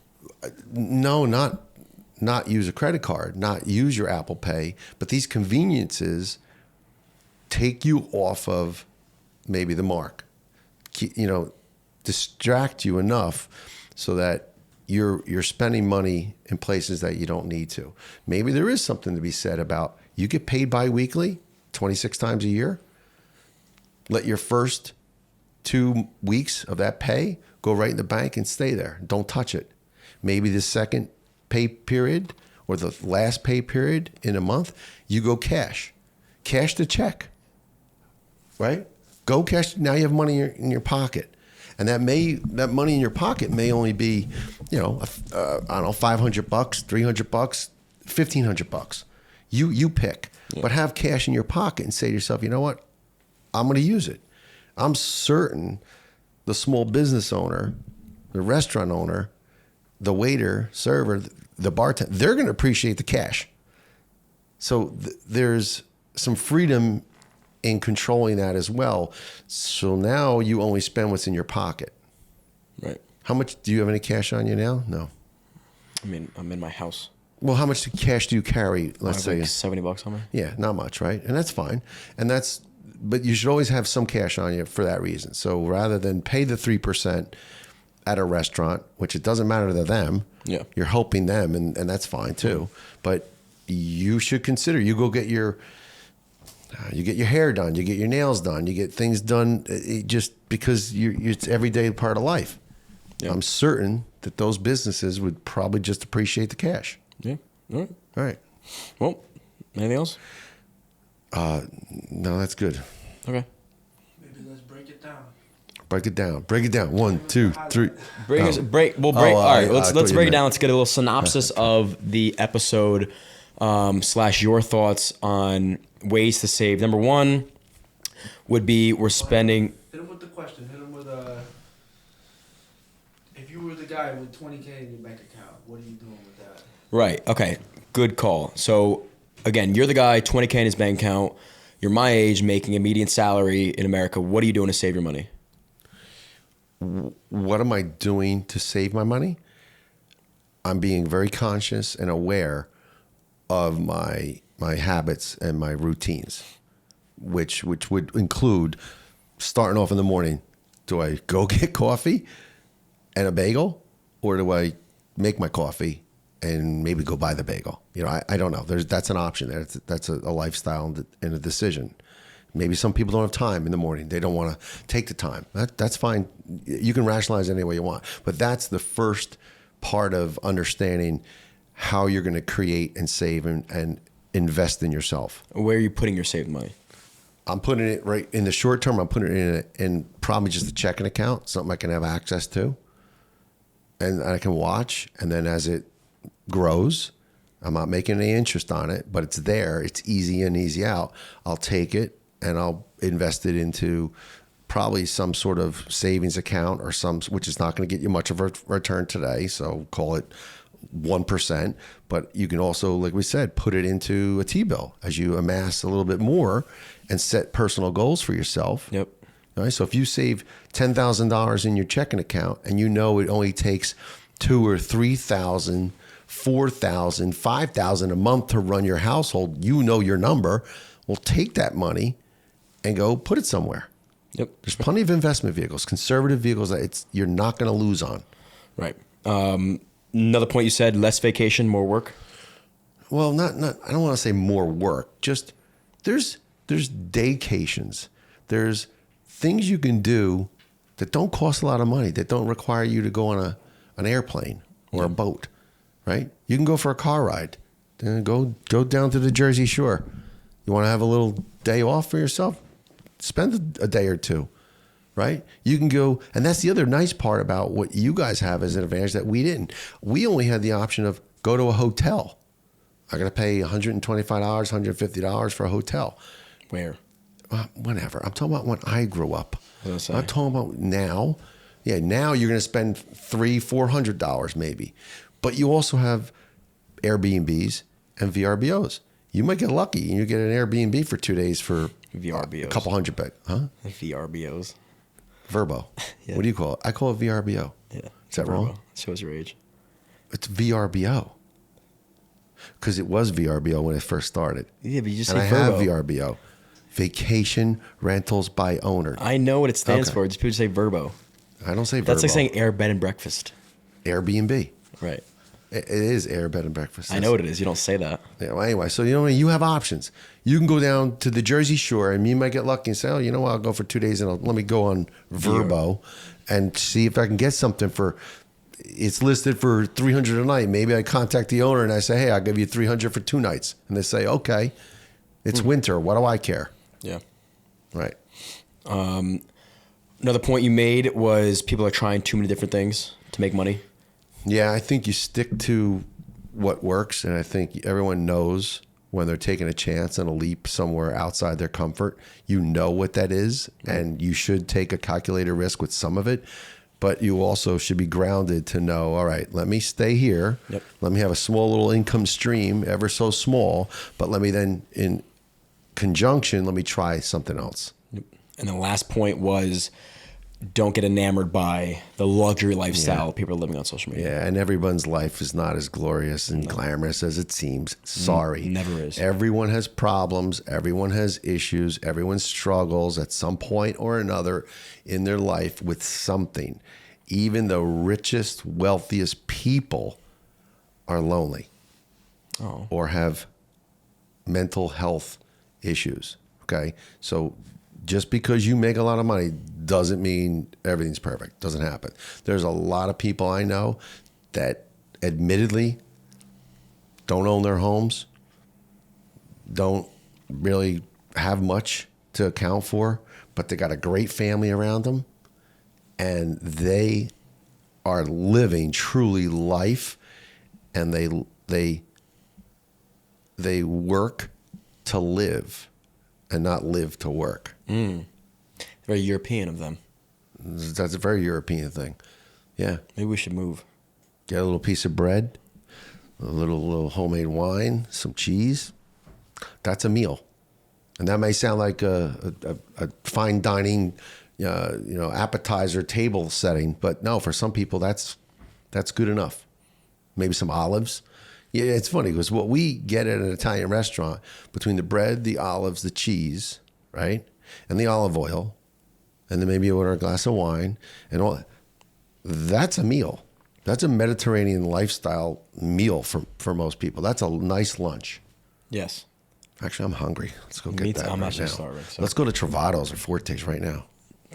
No, not use a credit card, not use your Apple Pay, but these conveniences take you off of maybe the mark. Distract you enough so that you're spending money in places that you don't need to. Maybe there is something to be said about you get paid bi-weekly 26 times a year. Let your first 2 weeks of that pay go right in the bank and stay there. Don't touch it. Maybe the second pay period or the last pay period in a month, you go cash. Cash the check, right? Go cash. Now you have money in your pocket. And that money in your pocket may only be, I don't know, $500, $300, $1,500. You pick, but have cash in your pocket and say to yourself, you know what? I'm going to use it. I'm certain the small business owner, the restaurant owner, the waiter, server, the bartender, they're going to appreciate the cash. So there's some freedom in controlling that as well. So now you only spend what's in your pocket. Right. How much, do you have any cash on you now? No. I mean, I'm in my house. Well, how much cash do you carry? Let's say like $70 on me. Yeah, not much, right? And that's fine. But you should always have some cash on you for that reason. So rather than pay the 3% at a restaurant, which it doesn't matter to them, you're helping them, and that's fine too. But you should consider, you go get your hair done, you get your nails done, you get things done just because it's everyday part of life. Yeah. I'm certain that those businesses would probably just appreciate the cash. Yeah. All right. Well, anything else? No, that's good. Okay. Maybe let's break it down. Break it down. 1, 2, 3. Break. All right. Let's break it down. Let's get a little synopsis of the episode / your thoughts on ways to save. Number one would be we're spending. Hit him with the question. Hit him with if you were the guy with $20K in your bank account, what are you doing with that? Right. Okay. Good call. So again, you're the guy, $20K in his bank account. You're my age, making a median salary in America. What are you doing to save your money? What am I doing to save my money? I'm being very conscious and aware of my habits and my routines, which would include starting off in the morning. Do I go get coffee and a bagel, or do I make my coffee and maybe go buy the bagel? I don't know. That's an option there. That's a lifestyle and a decision. Maybe some people don't have time in the morning. They don't want to take the time. That's fine. You can rationalize it any way you want. But that's the first part of understanding how you're going to create and save and invest in yourself. Where are you putting your saved money? I'm putting it right in the short term. I'm putting it in probably just a checking account, something I can have access to, and I can watch. And then as it grows, I'm not making any interest on it, but it's there. It's easy in, easy out. I'll take it and I'll invest it into probably some sort of savings account or which is not going to get you much of a return today. So call it 1%, but you can also, like we said, put it into a T-bill as you amass a little bit more and set personal goals for yourself. Yep. All right. So if you save $10,000 in your checking account and you know it only takes $2,000 or $3,000, $4,000, $5,000 a month to run your household, you know your number. Well, take that money and go put it somewhere. Yep. There's plenty of investment vehicles, conservative vehicles that you're not going to lose on. Right. Another point you said, less vacation, more work. Well, not. I don't want to say more work. Just there's daycations. There's things you can do that don't cost a lot of money, that don't require you to go on an airplane or a boat, right? You can go for a car ride. Then go down to the Jersey Shore. You want to have a little day off for yourself? Spend a day or two, right? You can go, and that's the other nice part about what you guys have as an advantage that we didn't. We only had the option of go to a hotel. I got to pay $125, $150 for a hotel. Where? Whenever. I'm talking about when I grew up. I'm talking about now. Yeah, now you're going to spend $300, $400 maybe. But you also have Airbnbs and VRBOs. You might get lucky and you get an Airbnb for 2 days for VRBOs. a couple $100, huh? VRBOs. Verbo. Yeah. What do you call it? I call it VRBO. Yeah. Is that wrong? Shows your age. It's VRBO. Because it was VRBO when it first started. Yeah, but you just and say I Verbo. have VRBO. Vacation Rentals by Owner. I know what it stands Okay. for. Just people say Verbo. I don't say Verbo. That's like saying air, bed, and breakfast. Airbnb. Right. It is air, bed, and breakfast. I know what it is. You don't say that. Yeah, well, anyway, so you have options. You can go down to the Jersey Shore and you might get lucky and say, oh, you know what, I'll go for 2 days and let me go on Verbo and see if I can get something it's listed for $300 a night. Maybe I contact the owner and I say, hey, I'll give you $300 for 2 nights. And they say, okay, it's winter. What do I care? Yeah. Right. Another point you made was people are trying too many different things to make money. Yeah, I think you stick to what works, and I think everyone knows when they're taking a chance and a leap somewhere outside their comfort. You know what that is, and you should take a calculated risk with some of it, but you also should be grounded to know, all right, let me stay here. Yep. Let me have a small little income stream, ever so small, but let me then, in conjunction, let me try something else. And the last point was don't get enamored by the luxury lifestyle people are living on social media. Yeah, and everyone's life is not as glorious and glamorous as it seems. Sorry. Never is. Everyone has problems. Everyone has issues. Everyone struggles at some point or another in their life with something. Even the richest, wealthiest people are lonely or have mental health issues. Okay? So just because you make a lot of money doesn't mean everything's perfect. Doesn't happen. There's a lot of people I know that admittedly don't own their homes, don't really have much to account for, but they got a great family around them, and they are living truly life, and they work to live and not live to work. Very European of them. That's a very European thing. Yeah. Maybe we should move. Get a little piece of bread, a little homemade wine, some cheese. That's a meal. And that may sound like a fine dining, appetizer table setting, but no, for some people that's good enough. Maybe some olives. Yeah, it's funny because what we get at an Italian restaurant, between the bread, the olives, the cheese, right, and the olive oil, and then maybe you order a glass of wine and all, that's a meal. That's a Mediterranean lifestyle meal for most people. That's a nice lunch. Yes. Actually, I'm hungry. Let's go get that I'm right actually now. starving. So. Let's go to Travato's or Forte's right now.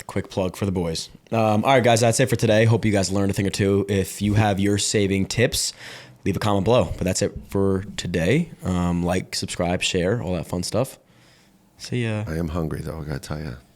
Quick plug for the boys. All right, guys, that's it for today. Hope you guys learned a thing or two. If you have your saving tips, leave a comment below. But that's it for today. Like, subscribe, share, all that fun stuff. See ya. I am hungry, though. I got to tell you.